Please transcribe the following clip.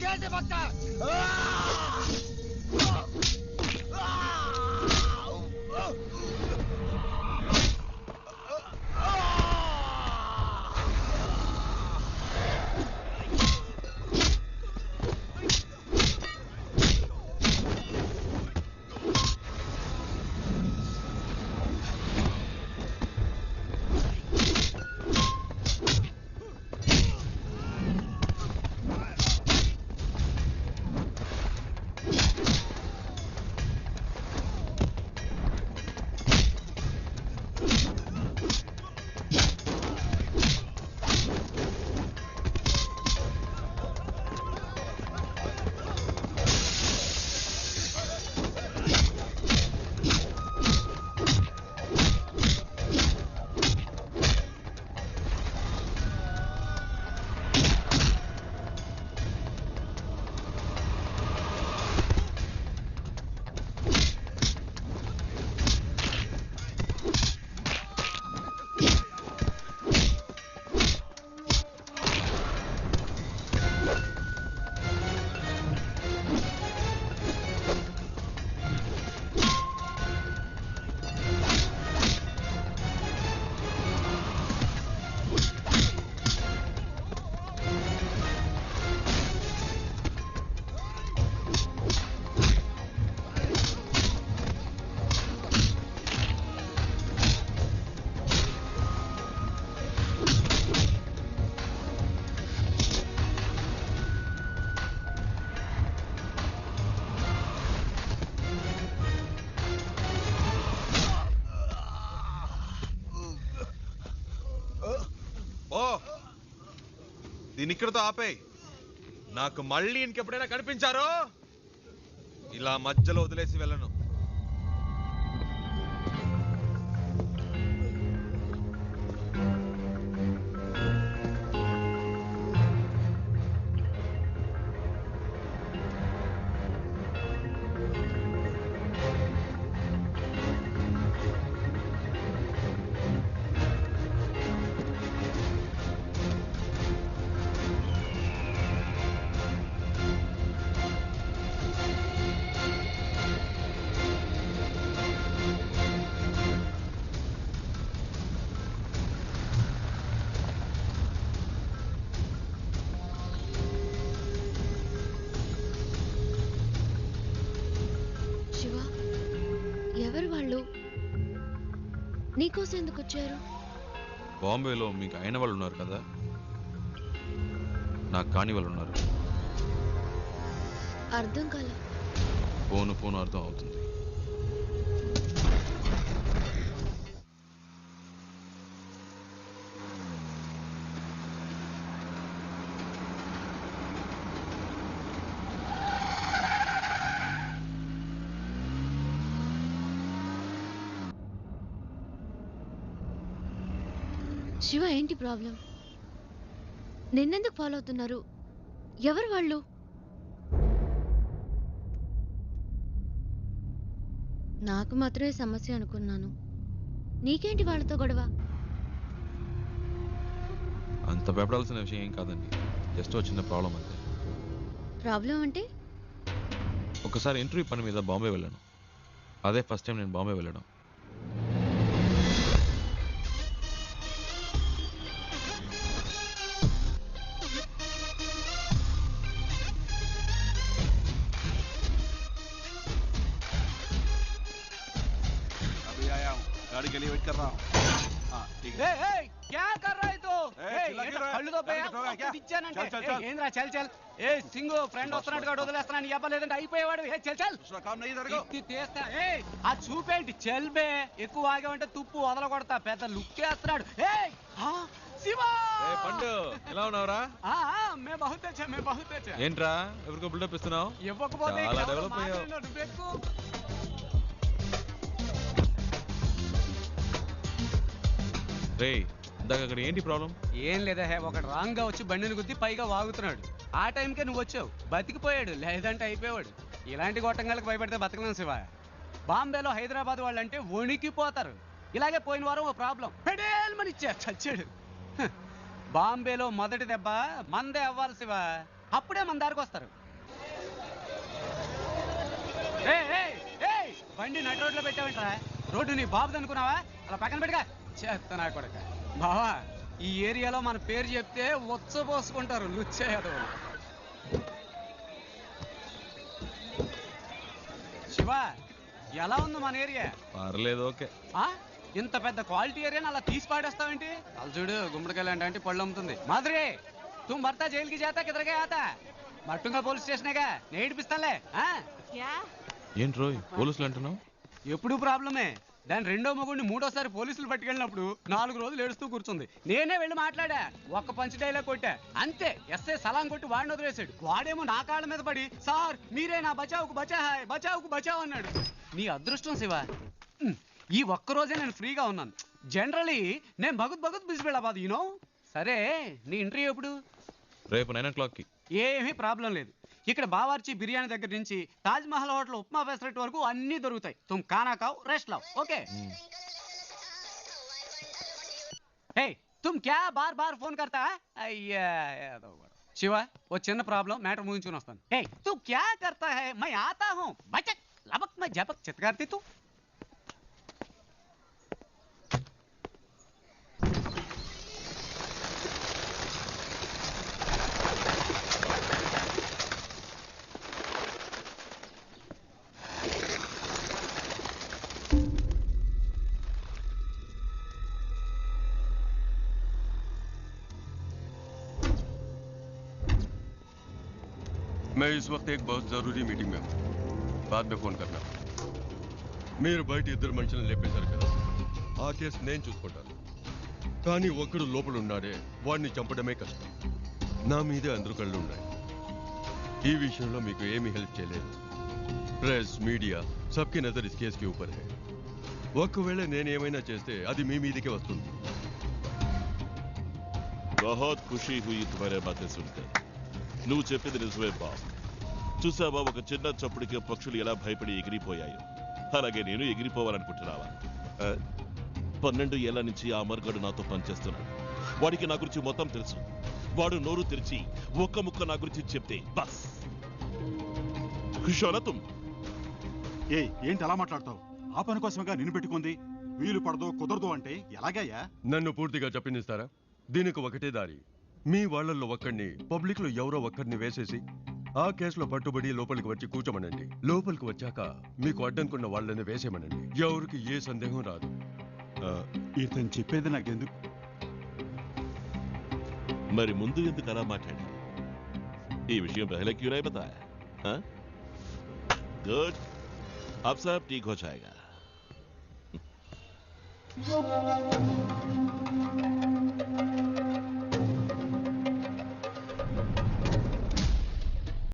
कैसे बचता है? దీని ఇక్కడతో ఆపేయ్. నాకు మళ్ళీ ఇంకెప్పుడైనా కనిపించారో ఇలా మధ్యలో వదిలేసి వెళ్ళను. ఎవరు వాళ్ళు? నీకోసం ఎందుకు వచ్చారు? బాంబేలో మీకు అయిన వాళ్ళు ఉన్నారు కదా, నాకు కాని వాళ్ళు ఉన్నారు. అర్థం కాల. పోను అర్థం అవుతుంది. శివ, ఏంటి ప్రాబ్లం? నిన్నెందుకు ఫాలో అవుతున్నారు? ఎవరు వాళ్ళు? నాకు మాత్రమే సమస్య అనుకున్నాను. నీకేంటి వాళ్ళతో గొడవ? అంత భయపడాల్సిన విషయం ఏం కాదండి, జస్ట్ వచ్చిన ప్రాబ్లం అంతే. ప్రాబ్లం అంటే? ఒకసారి ఇంటర్వ్యూ పని మీద బాంబే వెళ్ళాను. అదే ఫస్ట్ టైం నేను బాంబే వెళ్ళడం. गाड़ी के लिए वेट कर रहा हूँ। हाँ ठीक है। क्या कर रहा है तू? कल्लू तो पे ఏంద్రా చల్ చల్. ఏ సింగు ఫ్రెండ్ వస్తున్నట్టుగా వదిలేస్తున్నాను. చెప్పలేదంటే అయిపోయేవాడు. చల్ చల్. दूसरा काम नहीं इधर को. తీస్తా. ఆ చూపేంటి చెల్బే. ఎక్కువ ఆగామంటే తుప్పు వదల కొడతా. పెద్ద లుక్ వేస్తున్నాడు. శివా పండు, ఎలా ఉన్నావురా? మే బహుత్ అచ్చా, మే బహుత్ అచ్చా. ఏంట్రా ఎవరికో బిల్డప్ ఇస్తున్నావు? ఇవ్వకపోతే చాలా డెవలప్ అయ్యావు. నువ్వెక్కు. రేయ్, ఇందాక అక్కడ ఏంటి ప్రాబ్లం? ఏం లేదా, ఒకడు రాంగ్ గా వచ్చి బండిని గుద్ది పైగా వాగుతున్నాడు. ఆ టైంకే నువ్వు వచ్చావు, బతికిపోయాడు. లేదంటే అయిపోయాడు. ఇలాంటి గొట్టంగాలకు భయపడితే బతకలేం శివ. బాంబేలో హైదరాబాద్ వాళ్ళంటే వణికిపోతారు. ఇలాగే పోయిన వారం ఓ ప్రాబ్లం పెడేల్మని చచ్చాడు. బాంబేలో మొదటి దెబ్బ మందే అవ్వాలి శివ. అప్పుడే మన దారికి వస్తారు. బండి నడి రోడ్లో పెట్టావంటరా? రోడ్డు నీ బాబుది అనుకున్నావా? అలా పక్కన పెట్టుగా చేస్తా కొడక. బావా, ఈ ఏరియాలో మన పేరు చెప్తే పోసుకుంటారు లుచ్చేయదు. శివ, ఎలా ఉంది మన ఏరియా? పర్లేదు, ఓకే. ఇంత పెద్ద క్వాలిటీ ఏరియాని అలా తీసి పాడేస్తావేంటి? అలా చూడు, గుమ్మడికాయలు అంటే పళ్ళు అమ్ముతుంది. మాధురి, तुम भरता जेल की जाता किधर गया आता? మట్టుంగా పోలీస్ స్టేషనేగా, నేను ఏడిపిస్తానులే. ఏంటి రోయ్ పోలీసులు అంటున్నావు? ఎప్పుడు ప్రాబ్లమే. దాని రెండో మొగుడిని మూడోసారి పోలీసులు పట్టుకెళ్ళినప్పుడు 4 రోజులు ఏడుస్తూ కూర్చుంది. నేనే వెళ్ళి మాట్లాడా, ఒక్క పంచ్ డైలాగ్ కొట్టా, అంతే. ఎస్ఐ సలాం కొట్టి వాడిని వదిలేశాడు. వాడేమో నా కాళ్ళ మీద పడి, సార్ మీరే నా బచావుకు బచావు అన్నాడు. నీ అదృష్టం శివ, ఈ ఒక్కరోజే నేను ఫ్రీగా ఉన్నాను. జనరలీ నేను భగత్ బిజీ వెళ్ళబాదు యూనో. సరే, నీ ఇంటర్వ్యూ ఎప్పుడు? రేపు 9 o'clock. ఏమీ ప్రాబ్లం లేదు. ఇక్కడ బావర్చి బిర్యానీ దగ్గర నుంచి తాజ్ మహల్ హోటల్ ఉప్మా పెసరెట్ వరకు అన్నీ దొరుకుతాయి. తుమ్ ఖానా ఖాओ, రెస్ట్ లాओ, ఓకే? హే, తుమ్ క్యా బార్ బార్ ఫోన్ కర్తా? అయ్యా శివ, ఓ చిన్న ప్రాబ్లం, మ్యాటర్ ముగించుకుని వస్తాను. హే, తూ క్యా కర్తా హై? మై ఆతా హూ, బచక్ లబక్ మై జబక్ చిత్కార్తి తూ. मैं इस वक्त एक बहुत जरूरी मीटिंग में हूँ, बाद में फोन करना. మీరు బయట ఇద్దరు మనుషులను లేపేశారు కదా, ఆ కేసు నేను చూసుకుంటాను. కానీ ఒక్కడు లోపల ఉన్నాడే, వాడిని చంపడమే కష్టం. నా మీదే అందరూ కళ్ళు ఉన్నాయి. ఈ విషయంలో మీకు ఏమీ హెల్ప్ చేయలేదు. Press, media సబ్కి Nazar is case కి ऊपर है. ఒకవేళ నేనేమైనా చేస్తే అది మీ మీదకే వస్తుంది. बहुत खुशी हुई तुम्हारे बातें सुनकर. నువ్వు చెప్పింది నిజమే బాబు. చూసావా, ఒక చిన్న చప్పుడికి పక్షులు ఎలా భయపడి ఎగిరిపోయాయో, అలాగే నేను ఎగిరిపోవాలనుకుంటున్నావా? 12 ఏళ్ల నుంచి ఆ అమర్గడు నాతో పనిచేస్తున్నాడు. వాడికి నా గురించి మొత్తం తెలుసు. వాడు నోరు తెరిచి ఒక్క ముక్క నా గురించి చెప్తే బస్ ఖుషోనా. ఏంటి అలా మాట్లాడతావు? ఆ పని కోసమేగా నిన్ను పెట్టుకుంది. వీలు పడదో కుదరదు అంటే ఎలాగయ్యా? నన్ను పూర్తిగా చెప్పనిస్తారా? దీనికి ఒకటే దారి. మీ వాళ్ళల్లో ఒక్కడిని పబ్లిక్ లో ఎవరో ఒక్కడిని వేసేసి ఆ కేసులో పట్టుబడి లోపలికి వచ్చి కూర్చోమనండి. లోపలికి వచ్చాక మీకు అడ్డంకున్న వాళ్ళని వేసేమనండి. ఎవరికి ఏ సందేహం రాదు. ఇతను చెప్పేది నాకెందుకు? మరి ముందు ఎందుకు అలా మాట్లాడా? ఈ విషయం పहले क्यों नहीं बताया? हाँ? गुड, अब सब ठीक हो जाएगा.